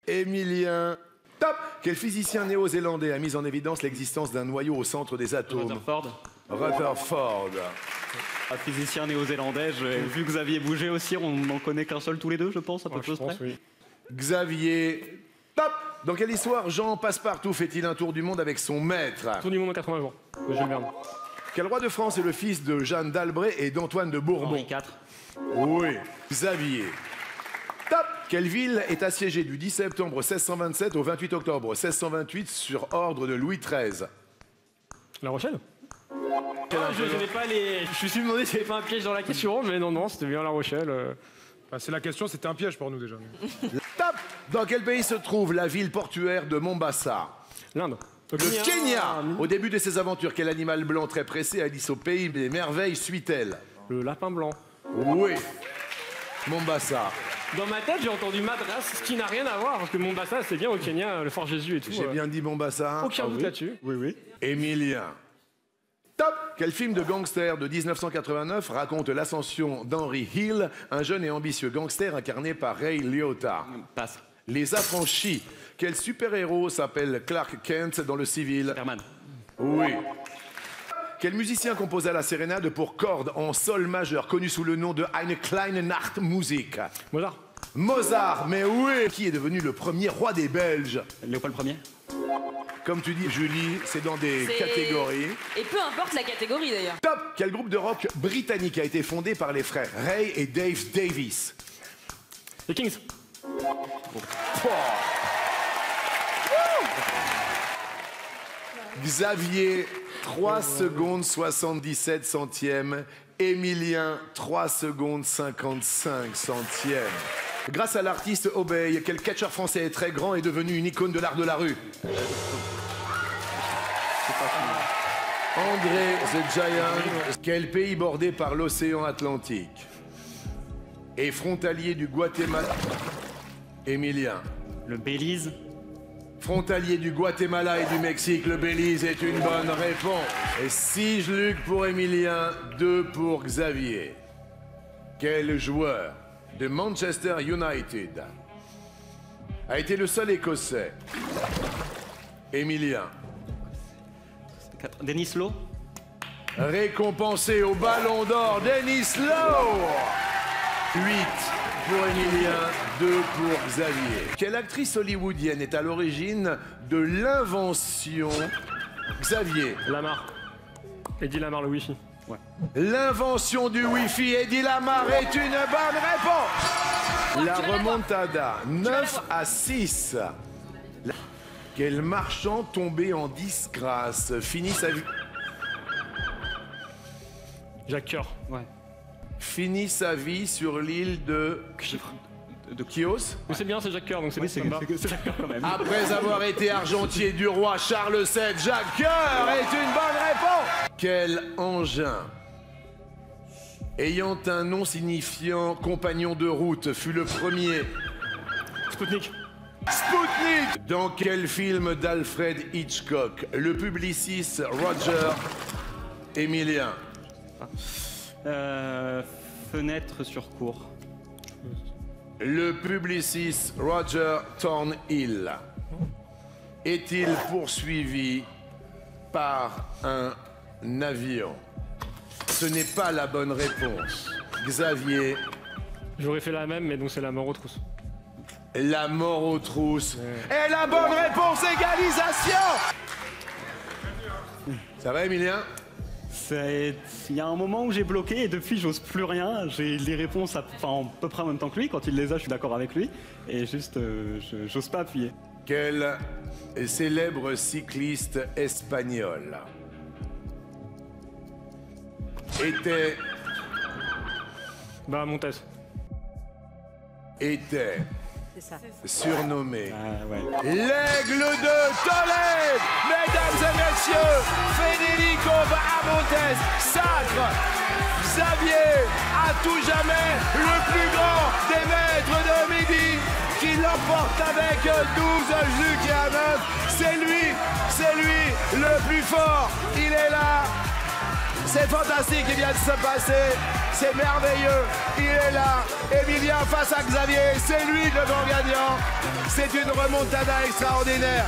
Emilien. Top. Quel physicien néo-zélandais a mis en évidence l'existence d'un noyau au centre des atomes? Rutherford. Rutherford. Un physicien néo-zélandais. Vu que Xavier bougeait aussi, on n'en connaît qu'un seul tous les deux, je pense, à peu près. Oui. Xavier. Top. Dans quelle histoire Jean Passepartout fait-il un tour du monde avec son maître? Tour du monde en 80 jours. Jules Verne. Quel roi de France est le fils de Jeanne d'Albret et d'Antoine de Bourbon? Henri IV. Oui. Xavier. Top. Quelle ville est assiégée du 10 septembre 1627 au 28 octobre 1628 sur ordre de Louis XIII? La Rochelle. Je n'ai pas les. Je me suis demandé s'il n'y avait pas un piège dans la question, mais non, c'était bien La Rochelle. C'est la question, c'était un piège pour nous déjà. Top. Dans quel pays se trouve la ville portuaire de Mombasa? L'Inde. Le Kenya. Au début de ses aventures, quel animal blanc très pressé Alice au pays des merveilles suit-elle? Le lapin blanc. Oui. Mombasa. Dans ma tête, j'ai entendu Madras, ce qui n'a rien à voir, parce que Mombasa, c'est bien au Kenya, le Fort Jésus et tout. J'ai bien dit Mombasa. Aucun doute là-dessus. Oui. Emilien. Top. Quel film de gangster de 1989 raconte l'ascension d'Henry Hill, un jeune et ambitieux gangster incarné par Ray Liotta? Passe. Les Affranchis. Quel super-héros s'appelle Clark Kent dans le civil? Superman. Oui. Quel musicien composa la sérénade pour cordes en sol majeur, connu sous le nom de Eine kleine Nachtmusik? Mozart. Mozart, mais oui. Qui est devenu le premier roi des Belges? Léopold Ier. Comme tu dis, Julie, c'est dans des catégories. Et peu importe la catégorie d'ailleurs. Top. Quel groupe de rock britannique a été fondé par les frères Ray et Dave Davis? Les Kings. Xavier, 3 secondes 77 centièmes. Emilien, 3 secondes 55 centièmes. Grâce à l'artiste Obey, quel catcheur français est très grand et devenu une icône de l'art de la rue? André the Giant. Quel pays bordé par l'océan Atlantique et frontalier du Guatemala? Emilien. Le Belize. Frontalier du Guatemala et du Mexique, le Belize est une bonne réponse. Et 6 Luc pour Emilien, 2 pour Xavier. Quel joueur de Manchester United a été le seul Écossais? Emilien. Denis Lowe. Récompensé au Ballon d'Or, Denis Lowe. 8 pour Emilien, 2 pour Xavier. Quelle actrice hollywoodienne est à l'origine de l'invention? Xavier. Lamar. Eddie Lamar, le Wi-Fi. Ouais. L'invention du Wi-Fi, Eddie Lamar est une bonne réponse. La remontada, 9 à 6. Quel marchand tombé en disgrâce finit sa vie? Jacques Coeur. Ouais. Finit sa vie sur l'île de Chios. Mais c'est bien, c'est Jacques Coeur, donc c'est C'est Jacques Coeur quand même. Après avoir été argentier du roi Charles VII, Jacques Coeur est une bonne réponse. Quel engin ayant un nom signifiant compagnon de route fut le premier? Spoutnik. Spoutnik. Dans quel film d'Alfred Hitchcock le publiciste Roger? Emilien. Fenêtre sur cour. Le publiciste Roger Thornhill est-il poursuivi par un avion? Ce n'est pas la bonne réponse. Xavier. J'aurais fait la même, mais donc c'est la mort aux trousses. La mort aux trousses. Et la bonne réponse, égalisation. Ça va, Emilien? Il y a un moment où j'ai bloqué et depuis j'ose plus rien. J'ai les réponses à peu près en même temps que lui. Quand il les a, je suis d'accord avec lui. Et juste, j'ose pas appuyer. Quel célèbre cycliste espagnol était Montes. surnommé Ouais. l'Aigle de Tolède? Mesdames et messieurs, Federico Bahamontes sacre Xavier à tout jamais le plus grand des maîtres de midi, qui l'emporte avec 12 Luc et à 9. C'est lui le plus fort, il est là. C'est fantastique qui vient de se passer. C'est merveilleux. Il est là. Emilien face à Xavier. C'est lui le grand gagnant. C'est une remontada extraordinaire.